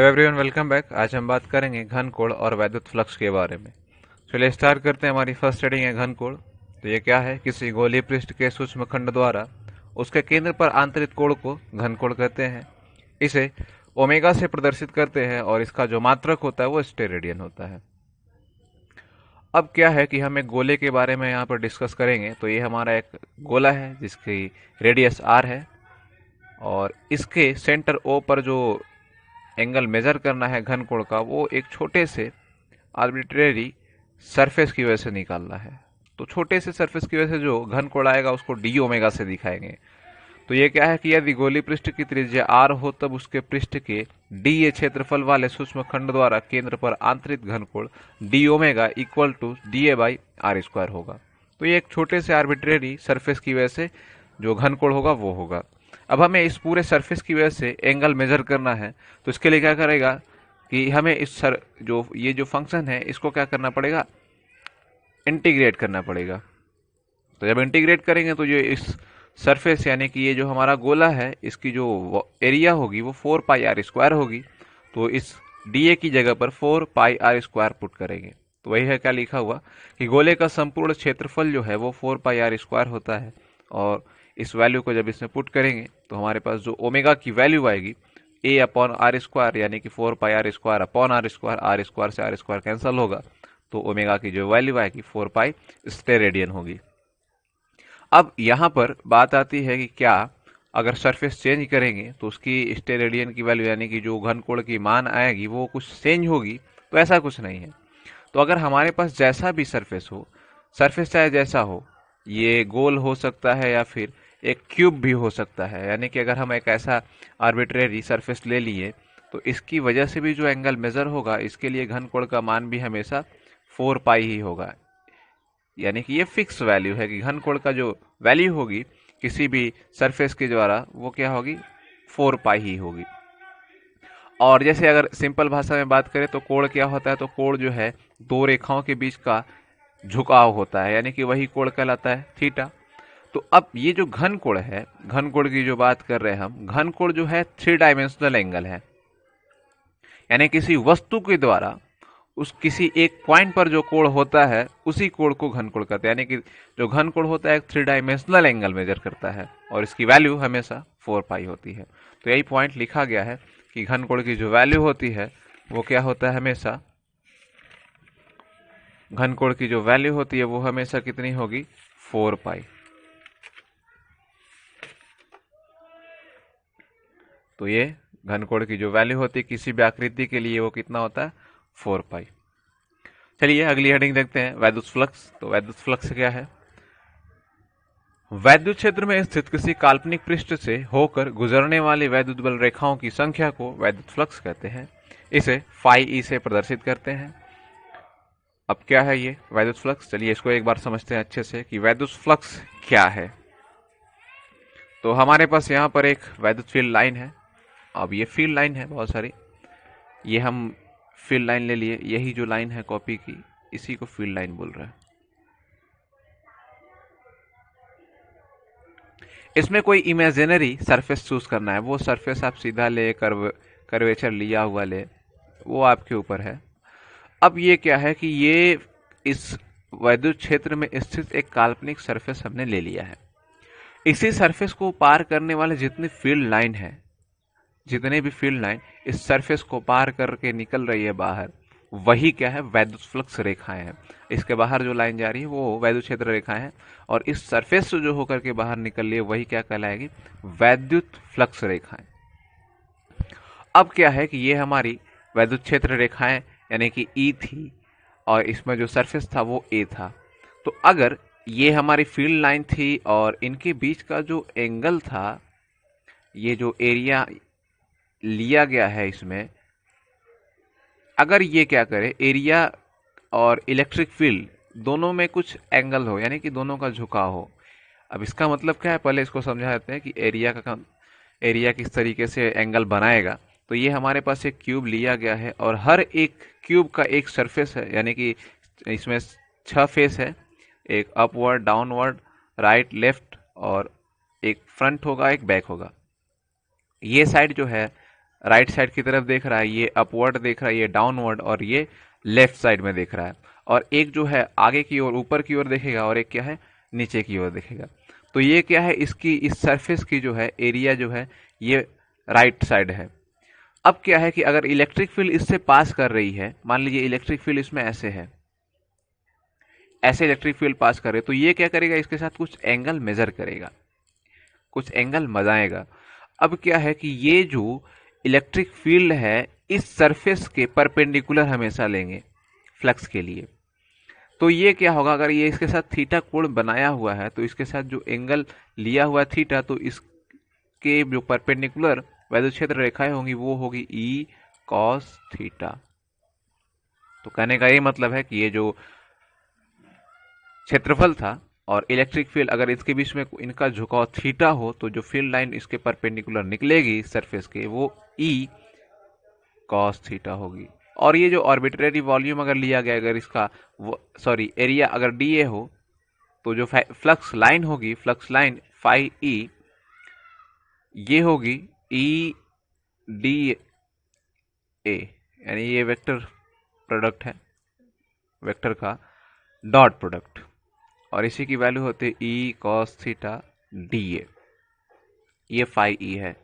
Hello everyone, welcome back. आज हम बात करेंगे घन कोण और वैद्युत फ्लक्स के बारे में। चलिए स्टार्ट करते हैं। हमारी फर्स्ट हेडिंग है घन कोण। तो ये क्या है? किसी गोलीय पृष्ठ के सूक्ष्म खंड द्वारा उसके केंद्र पर आंतरिक कोण को घन कोण कहते हैं। इसे ओमेगा से प्रदर्शित करते हैं और इसका जो मात्रक होता है वो स्टेरेडियन होता है। अब क्या है कि हम एक गोले के बारे में यहाँ पर डिस्कस करेंगे। तो ये हमारा एक गोला है जिसकी रेडियस r है और इसके सेंटर O पर जो एंगल मेजर करना है घन कोण का, वो एक छोटे से आर्बिट्रेरी सरफेस की वजह से निकालना है। तो छोटे से सरफेस की वजह से जो घन कोण आएगा उसको डी ओमेगा से दिखाएंगे। तो ये क्या है कि यदि गोली पृष्ठ की त्रिज्या आर हो तब उसके पृष्ठ के डी ए क्षेत्रफल वाले सूक्ष्म खंड द्वारा केंद्र पर आंतरिक घन कोण d omega equal to d a by r square होगा। तो ये एक छोटे से आर्बिट्रेरी सरफेस की वजह से जो घन कोण होगा वो होगा। अब हमें इस पूरे सरफेस की वजह से एंगल मेजर करना है। तो इसके लिए क्या करेगा कि हमें ये जो फंक्शन है इसको क्या करना पड़ेगा, इंटीग्रेट करना पड़ेगा। तो जब इंटीग्रेट करेंगे तो ये इस सरफेस यानी कि ये जो हमारा गोला है इसकी जो एरिया होगी वो 4 पाई आर स्क्वायर होगी। तो इस डी ए की जगह पर 4 पाई आर स्क्वायर पुट करेंगे। तो वही है क्या लिखा हुआ कि गोले का संपूर्ण क्षेत्रफल जो है वो 4 पाई आर स्क्वायर होता है। और इस वैल्यू को जब इसमें पुट करेंगे तो हमारे पास जो ओमेगा की वैल्यू आएगी ए अपॉन आर स्क्वायर यानी कि 4 pi r square upon r square से आर स्क्वायर कैंसिल होगा। तो ओमेगा की जो वैल्यू आएगी 4 पाई स्टेरेडियन होगी। अब यहाँ पर बात आती है कि क्या अगर सरफेस चेंज करेंगे तो उसकी स्टेरेडियन की वैल्यू यानी कि जो घन कोण की मान आएगी वो कुछ चेंज होगी? तो ऐसा कुछ नहीं है। तो अगर हमारे पास जैसा भी सरफेस हो, सरफेस चाहे जैसा हो, ये गोल हो सकता है या फिर एक क्यूब भी हो सकता है, यानी कि अगर हम एक ऐसा आर्बिट्रेरी सरफेस ले लिए तो इसकी वजह से भी जो एंगल मेजर होगा इसके लिए घन कोण का मान भी हमेशा 4 पाई ही होगा। यानी कि ये फिक्स वैल्यू है कि घन कोण का जो वैल्यू होगी किसी भी सरफेस के द्वारा वो क्या होगी, 4 पाई ही होगी। और जैसे अगर सिंपल भाषा में बात करें तो कोण क्या होता है, तो कोण जो है दो रेखाओं के बीच का झुकाव होता है, यानी कि वही कोण कहलाता है थीटा। तो अब ये जो घन कोण है, घन कोण की जो बात कर रहे हैं हम, घन कोण जो है 3 डायमेंशनल एंगल है। यानी किसी वस्तु के द्वारा उस किसी एक पॉइंट पर जो कोण होता है उसी कोण को घन कोण कहते हैं। यानी कि जो घन कोण होता है एक 3 डायमेंशनल एंगल मेजर करता है और इसकी वैल्यू हमेशा 4 पाई होती है। तो यही पॉइंट लिखा गया है कि घन कोण की जो वैल्यू होती है वो क्या होता है, हमेशा घन कोण की जो वैल्यू होती है वो हमेशा कितनी होगी, 4 पाई। तो ये घन कोण की जो वैल्यू होती है किसी भी आकृति के लिए वो कितना होता है, 4 पाई। चलिए अगली हेडिंग देखते हैं, वैद्युत फ्लक्स। तो वैद्युत फ्लक्स क्या है? वैद्युत क्षेत्र में स्थित किसी काल्पनिक पृष्ठ से होकर गुजरने वाली वैद्युत बल रेखाओं की संख्या को वैद्युत फ्लक्स कहते हैं। इसे फाई ई से प्रदर्शित करते हैं। अब क्या है ये वैद्युत फ्लक्स? चलिए इसको एक बार समझते हैं अच्छे से कि वैद्युत फ्लक्स क्या है। तो हमारे पास यहाँ पर एक वैद्युत फील्ड लाइन है। अब ये फील्ड लाइन है बहुत सारी, ये हम फील्ड लाइन ले लिए, यही जो लाइन है कॉपी की इसी को फील्ड लाइन बोल रहा है। इसमें कोई इमेजिनरी सरफेस चूज करना है, वो सरफेस आप सीधा ले, कर्वेचर लिया हुआ ले, वो आपके ऊपर है। अब ये क्या है कि ये इस वैद्युत क्षेत्र में स्थित एक काल्पनिक सरफेस हमने ले लिया है। इसी सरफेस को पार करने वाले जितने फील्ड लाइन है, जितने भी फील्ड लाइन इस सरफेस को पार करके निकल रही है बाहर, वही क्या है, वैद्युत फ्लक्स रेखाएं हैं। इसके बाहर जो लाइन जा रही है वो वैद्युत क्षेत्र रेखाएं हैं और इस सरफेस से जो होकर के बाहर निकल रही है वही क्या कहलाएगी, वैद्युत फ्लक्स रेखाएं। अब क्या है कि ये हमारी वैद्युत क्षेत्र रेखाएं यानी कि ई थी और इसमें जो सरफेस था वो ए था। तो अगर ये हमारी फील्ड लाइन थी और इनके बीच का जो एंगल था, ये जो एरिया लिया गया है इसमें, अगर ये क्या करे, एरिया और इलेक्ट्रिक फील्ड दोनों में कुछ एंगल हो यानी कि दोनों का झुकाव हो। अब इसका मतलब क्या है, पहले इसको समझा देते हैं कि एरिया किस तरीके से एंगल बनाएगा। तो ये हमारे पास एक क्यूब लिया गया है और हर एक क्यूब का एक सरफेस है, यानी कि इसमें 6 फेस है, एक अपवर्ड, डाउनवर्ड, राइट, लेफ्ट और एक फ्रंट होगा, एक बैक होगा। ये साइड जो है राइट साइड की तरफ देख रहा है, ये अपवर्ड देख रहा है, ये डाउनवर्ड, और ये लेफ्ट साइड में देख रहा है। और एक जो है आगे की ओर ऊपर की ओर देखेगा, और एक क्या है नीचे की ओर देखेगा। तो ये क्या है, इसकी इस सरफेस की जो है एरिया जो है ये राइट साइड है। अब क्या है कि अगर इलेक्ट्रिक फील्ड इससे पास कर रही है, मान लीजिए इलेक्ट्रिक फील्ड इसमें ऐसे है, ऐसे इलेक्ट्रिक फील्ड पास करे, तो ये क्या करेगा, इसके साथ कुछ एंगल मेजर करेगा, कुछ एंगल बनाएगा। अब क्या है कि ये जो इलेक्ट्रिक फील्ड है इस सरफेस के परपेंडिकुलर हमेशा लेंगे फ्लक्स के लिए। तो ये क्या होगा, अगर ये इसके साथ थीटा कोण बनाया हुआ है तो इसके साथ जो एंगल लिया हुआ थीटा, तो इसके जो परपेंडिकुलर वैद्युत क्षेत्र रेखाएं होंगी वो होगी ई कॉस थीटा। तो कहने का ये मतलब है कि ये जो क्षेत्रफल था और इलेक्ट्रिक फील्ड, अगर इसके बीच में इनका झुकाव थीटा हो, तो जो फील्ड लाइन इसके परपेंडिकुलर निकलेगी सरफेस के वो ई कॉस थीटा होगी। और ये जो आर्बिट्रेरी वॉल्यूम अगर लिया गया, अगर इसका एरिया अगर डी ए हो, तो जो फ्लक्स लाइन होगी, फ्लक्स लाइन फाई ई, ये होगी ई डी ए, यानी ये वेक्टर प्रोडक्ट है, वेक्टर का डॉट प्रोडक्ट, और इसी की वैल्यू होती है E cos theta D A. ये फाई ई है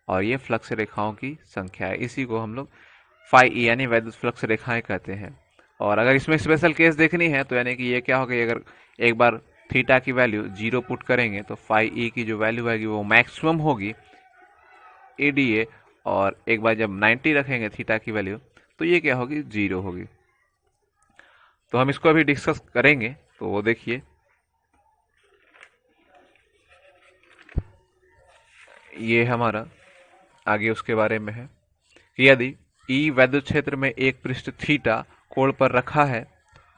और ये फ्लक्स रेखाओं की संख्या है, इसी को हम लोग फाई ई यानी वैद्युत फ्लक्स रेखाएं कहते हैं। और अगर इसमें स्पेशल केस देखनी है तो यानी कि ये क्या होगा, अगर एक बार थीटा की वैल्यू 0 पुट करेंगे तो फाई ई की जो वैल्यू आएगी वो मैक्सिमम होगी ए डी ए, और एक बार जब 90 रखेंगे थीटा की वैल्यू तो ये क्या होगी, 0 होगी। तो हम इसको अभी डिस्कस करेंगे, तो वो देखिए ये हमारा आगे उसके बारे में है कि यदि ई वैद्युत क्षेत्र में एक पृष्ठ थीटा कोण पर रखा है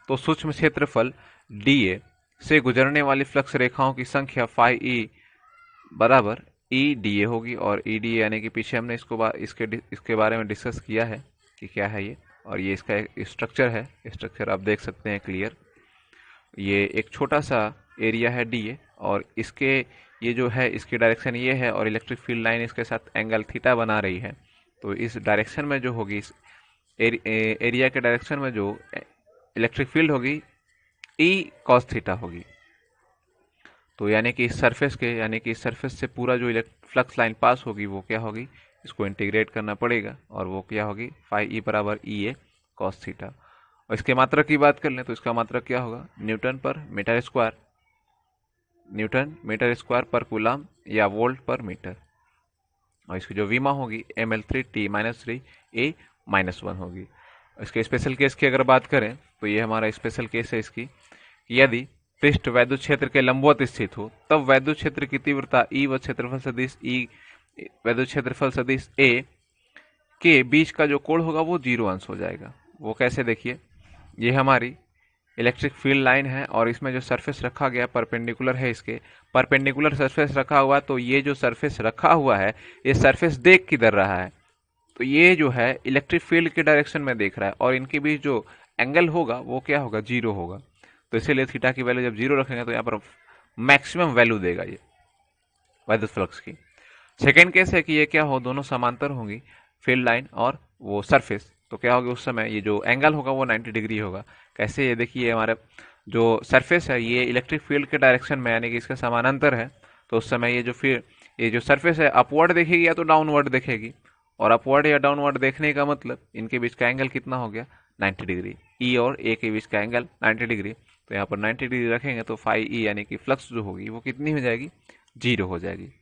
तो सूक्ष्म क्षेत्रफल डी ए से गुजरने वाली फ्लक्स रेखाओं की संख्या फाई ई बराबर ई डी ए होगी। और ई डी ए यानी कि पीछे हमने इसके बारे में डिस्कस किया है कि क्या है ये, और ये इसका एक स्ट्रक्चर है, स्ट्रक्चर आप देख सकते हैं क्लियर। ये एक छोटा सा एरिया है डी ए, और इसके ये जो है इसकी डायरेक्शन ये है, और इलेक्ट्रिक फील्ड लाइन इसके साथ एंगल थीटा बना रही है। तो इस डायरेक्शन में जो होगी, इस एरिया के डायरेक्शन में जो इलेक्ट्रिक फील्ड होगी ई कॉस थीटा होगी। तो यानी कि इस सरफेस से पूरा जो फ्लक्स लाइन पास होगी वो क्या होगी, इसको इंटीग्रेट करना पड़ेगा, और वो क्या होगी, फाई ई बराबर ई ए कॉस थीटा। और इसके मात्रक की बात कर लें तो इसका मात्रक क्या होगा, न्यूटन मीटर स्क्वायर पर कूलम या वोल्ट पर मीटर। और इसकी जो विमा होगी ml3t-3a-1 होगी। इसके स्पेशल केस की अगर बात करें तो ये हमारा स्पेशल केस है इसकी, यदि पृष्ठ वैद्युत क्षेत्र के लंबवत स्थित हो तब वैद्युत क्षेत्र की तीव्रता ई व क्षेत्रफल सदिश ई वैद्युत क्षेत्रफल सदिश ए के बीच का जो कोण होगा वो 0 अंश हो जाएगा। वो कैसे, देखिए ये हमारी इलेक्ट्रिक फील्ड लाइन है और इसमें जो सरफेस रखा गया परपेंडिकुलर है, इसके परपेंडिकुलर सरफेस रखा हुआ, तो ये जो सरफेस रखा हुआ है ये सरफेस देख किधर रहा है, तो ये जो है इलेक्ट्रिक फील्ड के डायरेक्शन में देख रहा है, और इनके बीच जो एंगल होगा वो क्या होगा, 0 होगा। तो इसीलिए थीटा की वैल्यू जब 0 रखेंगे तो यहाँ पर मैक्सिमम वैल्यू देगा ये वैद्युत फ्लक्स की। सेकेंड केस है कि ये क्या हो, दोनों समांतर होंगी फील्ड लाइन और वो सरफेस, तो क्या होगा उस समय ये जो एंगल होगा वो 90 डिग्री होगा। कैसे, ये देखिए हमारे जो सरफेस है ये इलेक्ट्रिक फील्ड के डायरेक्शन में यानी कि इसका समानांतर है, तो उस समय ये जो सरफेस है अपवर्ड देखेगी या तो डाउनवर्ड देखेगी, और अपवर्ड या डाउनवर्ड देखने का मतलब इनके बीच का एंगल कितना हो गया, 90 डिग्री। ई और ए के बीच का एंगल 90 डिग्री, तो यहाँ पर 90 डिग्री रखेंगे तो फाई ई यानी कि फ्लक्स जो होगी वो कितनी हो जाएगी, 0 हो जाएगी।